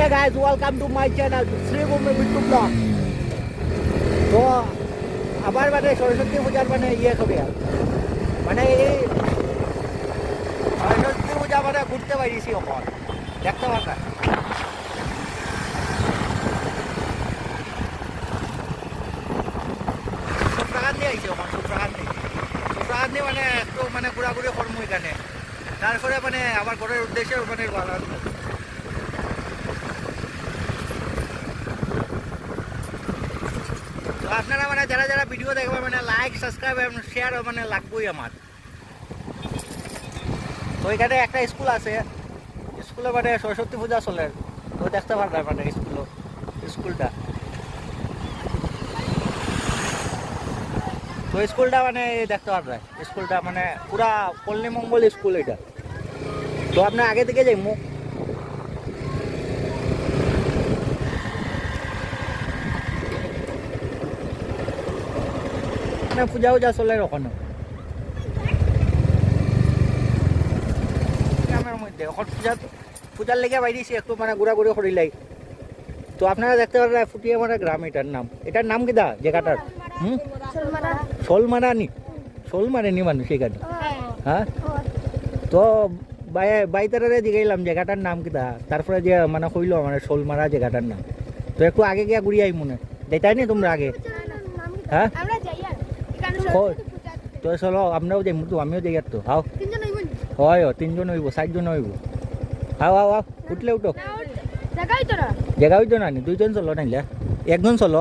Hey guys, welcome to my channel Sribhumi Bittu vlog. তো আবার মানে সরস্বতী পূজার মানে কবে মানে এই সরস্বতী পূজা মানে ঘুরতে পারিছি এখন দেখতে পারবেন। শুক্রাকান্তি আইছে এখন শুক্রাকান্তি মানে একটু মানে ঘোরাঘুরি করবো এখানে, তারপরে মানে আমার ঘরের উদ্দেশ্যে মানে আপনারা মানে যারা যারা ভিডিও দেখবে মানে লাইক সাবস্ক্রাইব এবং শেয়ার মানে লাগবেই আমার। তো এখানে একটা স্কুল আছে, স্কুলে মানে সরস্বতী পূজা চলে, তো দেখতে পারবেন মানে স্কুলটা। তো স্কুলটা মানে দেখতে পারবেন, স্কুলটা মানে পুরা পল্লীমঙ্গল স্কুল এটা। তো আপনার আগে থেকে যাই মুখ মানে পূজা উজা চলে ওখানে গ্রামের মধ্যে। এখন পূজার লেগে বাইরেছি একটু মানে ঘোরাঘুরি করিলাই। তো আপনারা দেখতে পারেন ফুটিয়ামারা গ্রাম, এটার নাম কি দা জায়গাটার? শোলমারা নি মানুষ এখানে, হ্যাঁ। তো বাইতারে জিগাইলাম জায়গাটার নাম কি দা, তারপরে যে মানে কইলো মানে শোলমারা জায়গাটার নাম। তো একটু আগে গিয়া ঘুরি আই মনে দেখাই নি তোমরা আগে, হ্যাঁ। তো চলো আমরাও যাই, তো আমিও যাই। তো হাও হয় 3 জন হইব 4 জন হইব। হাও হাও হাও উঠলে উঠো, জায়গা হইতো না 2 জন চলো, নাইলে 1 জন চলো।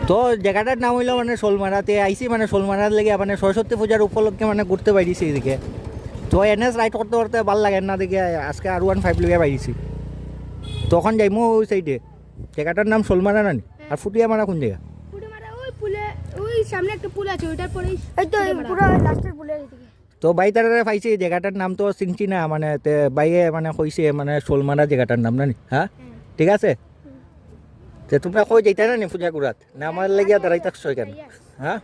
তো জায়গাটার নাম হইলো মানে শোলমারাতে আইসি, মানে শোলমারার লেগে মানে সরস্বতী পূজার উপলক্ষে মানে ঘুরতে পারিছি এদিকে। তো এনএস রাইড করতে করতে ভাল লাগে না দেখে আজকে R15 লিগে পাইছি। তখন যাইমো ওই সাইডে, জায়গাটার নাম শোলমারা নানি। আর ফুটিয়ামারা কোন জায়গা? সামনে একটা পুল আছে, ওইটার পরেই এই তো পুরো লাস্টের পুলের এদিকে। তো বাইতারে পাইছি জায়গাটার নাম তো চিনছি না, মানে বাইয়ে মানে কইছে মানে শোলমারা জায়গাটার নাম নানি, হ্যাঁ ঠিক আছে। তে তোমরা কই যাইতা না পূজা ঘুরাত না আমার লাগিয়া দাঁড়াই থাকছো কেন, হ্যাঁ।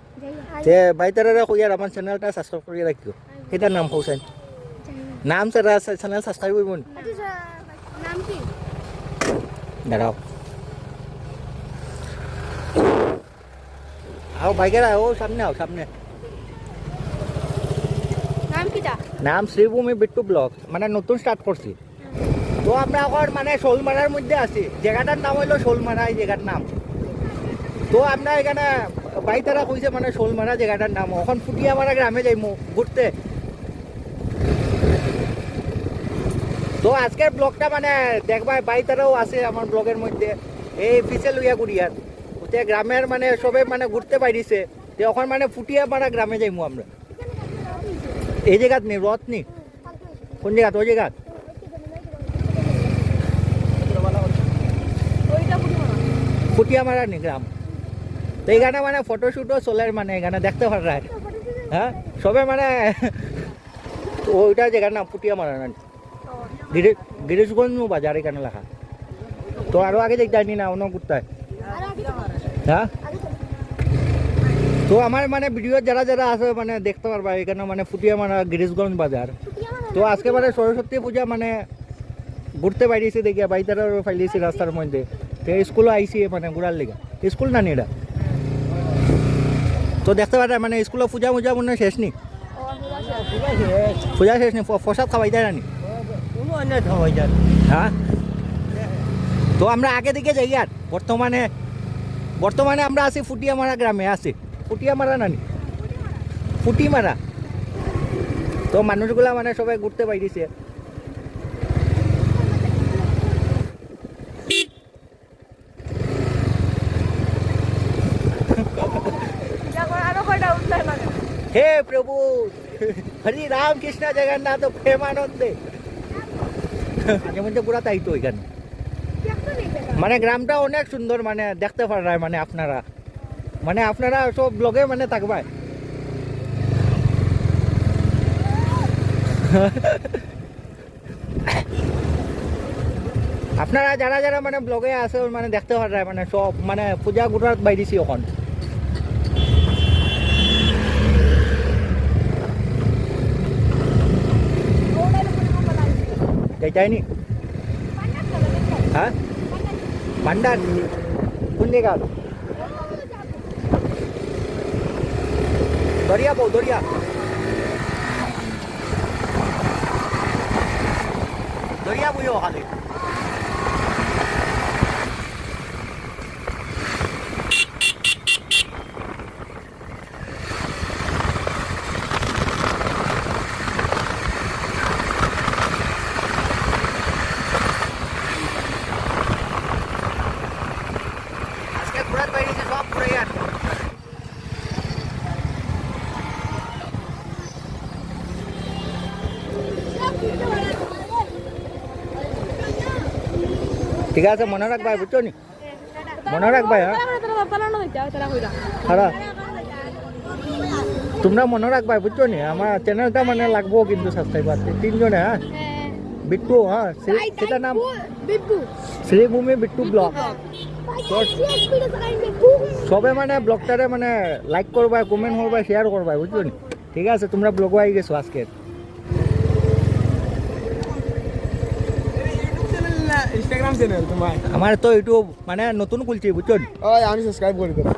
তে বাইতারে কই আর আমার চ্যানেলটা সাবস্ক্রাইব করে রাখিও। এটার নাম হোসেন, নাম সারা চ্যানেল সাবস্ক্রাইব করবো। নাম কি? দাঁড়াও আও বাইকের আও সামনে, আও সামনে। নাম কিটা? নাম শ্রীভূমি বিট্টু ব্লগ, মানে নতুন স্টার্ট করছি। তো আমরা এখন মানে শোলমারার মধ্যে আছি, জায়গাটার নাম হইলো শোলমারা, এই জায়গার নাম। তো আমরা এখানে বাইতারা কইছে মানে শোলমারা জায়গাটার নাম। এখন ফুটিয়ামারা গ্রামে যাইমু ঘুরতে। তো আজকের ব্লগটা মানে দেখবা বাইতারাও আছে আমার ব্লগের মধ্যে, এই পিছে লইয়া ঘুরিয়ার ওতে গ্রামের মানে সবে মানে ঘুরতে পারিছে। তো এখন মানে ফুটিয়ামারা গ্রামে যাইমু আমরা। এই জায়গাত নি রথ নি, কোন জায়গাত? ওই জায়গাত ফুটিয়ামারা নি গ্রাম। তো এখানে মানে ফটোশুটও চলে, মানে এখানে দেখতে পারায়, হ্যাঁ সবে মানে ওইটা জায়গার নাম ফুটিয়ামারা না, গিরিশগঞ্জ বাজার এখানে লেখা। তো আরো আগে দেখতে জানি না অন্য কোথায়, হ্যাঁ। তো আমার মানে ভিডিও যারা যারা আছে মানে দেখতে পারবা এখানে মানে ফুটিয়ামারা গিরিশগঞ্জ বাজার। তো আজকে মানে সরস্বতী পূজা মানে ঘুরতে বাইরেছি দেখি বাইতারা ফাইলিছি রাস্তার মধ্যে। তো স্কুলও আইসি মানে ঘুরার লেগে, স্কুল না নি এটা। তো দেখতে পারে মানে স্কুলে পূজা মুজা মনে শেষ নি, পূজা শেষ নি, প্রসাদ খাওয়াই যায় না, হ্যাঁ। তো আমরা আগে দিকে যাই আর বর্তমানে আমরা আছি ফুটিয়ামারা গ্রামে আছি। ফুটিয়ামারা নানি ফুটিমারা। তো মানুষগুলা মানে সবাই ঘুরতে বাইরেছে। হে প্রভু হরি রাম কৃষ্ণ জগন্নাথ প্রেমানন্দে। মাঝে মধ্যে পুরা তাই তো এখানে মানে গ্রামটা অনেক সুন্দর, মানে দেখতে পারায় মানে আপনারা সব ব্লগে মানে থাকবাই। আপনারা যারা যারা মানে ব্লগে আছে মানে দেখতে পারায় মানে সব মানে পূজা ঘুরার বাইরেছি এখন। যাইতাইনি হ্যাঁ পান্ডান কোন জায়গা দরিয়া বউ দরিয়া দরিয়া বইও খালি আজকে ঘোরার বাইরে যে সব ঘুরে আর ঠিক আছে মনে রাখবাই বুঝছো নি মনে রাখবাই হ্যাঁ খারাপ তোমরা মনে রাখবাই বুঝছো নি আমার চ্যানেলটা মানে লাগবো কিন্তু সাবস্ক্রাইবার 3 জনে হ্যাঁ বিট্টু হ্যাঁ সেটা নাম শ্রীভূমি বিট্টু ব্লগ সবে মানে ব্লগটারে মানে লাইক করবা কমেন্ট করবা শেয়ার করবা বুঝছো নি ঠিক আছে তোমরা ব্লগ আই গেছো আজকে ইনস্টাগ্রাম চ্যানেল তোমার আমার তো ইউটিউব মানে নতুন খুলছি বুঝছো নি ওই আমি সাবস্ক্রাইব করে দেব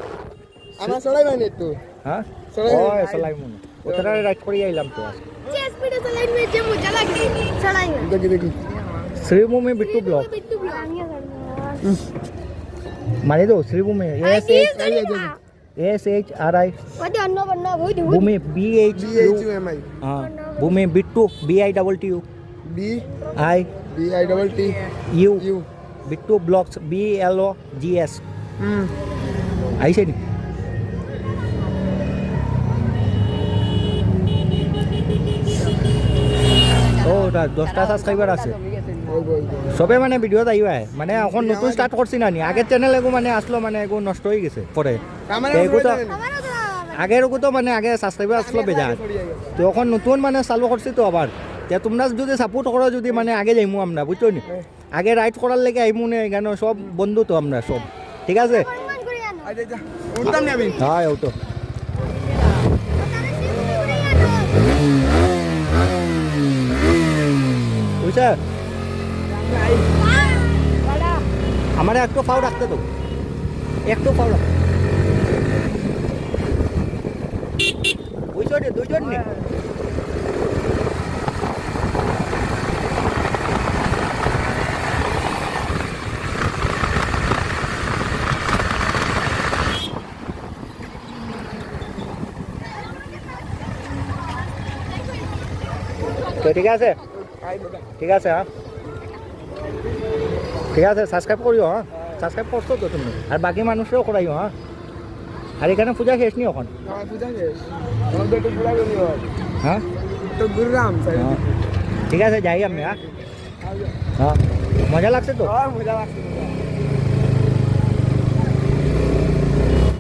আমার চলাই মানে একটু হ্যাঁ চলাই ওই চলাই মনে ওটারে রাইট করে আইলাম তো আজকে স্পিডে চালাই মে যে মজা লাগে চলাই না দেখি দেখি শ্রীভূমি বিট্টু ব্লগ বিট্টু ব্লগ মানে তো শ্রীভূমি SHRI কত অন্য বন্য হই দি ভূমি BHU BHUMI হ্যাঁ Bhumi Bittu BITTU B I B I double T U U Bittu vlogs BLOGS হুম আইছে নি ও 10টা সাবস্ক্রাইবার আছে ওই বল সবে মানে ভিডিওত আইবা মানে এখন নতুন স্টার্ট করছি না নি আগের চ্যানেল এগো মানে আসলো মানে এগো নষ্ট হয়ে গেছে পরে আমার এগো তো আগের তো মানে আগে সাবস্ক্রাইবার আসলো বেজার তো এখন নতুন মানে চালু করছি তো আবার তে তোমরা যদি সাপোর্ট করো যদি মানে আগে যাইমু আমরা বুঝছো নি আগে রাইড করার লেগে আইমু না এখানে সব বন্ধু তো আমরা সব ঠিক আছে সম্মান করে আনো আচ্ছা যা উঠতাম না আমি হ্যাঁ ও তো বুঝছে আমার একটু পাও রাখতে তো একটু পাও রাখ বুঝছো নি দুজন নি তো ঠিক আছে ঠিক আছে হ্যাঁ ঠিক আছে সাবস্ক্রাইব করিও হ্যাঁ সাবস্ক্রাইব করছো তো তুমি আর বাকি মানুষরাও করাইও হ্যাঁ আর এখানে পূজা শেষ নি এখন আমার পূজা শেষ আমার তো একটু ঘোরা গলি হয় হ্যাঁ তো ঘুরলাম হ্যাঁ ঠিক আছে যাই আমি হ্যাঁ হ্যাঁ মজা লাগছে তো মজা লাগছে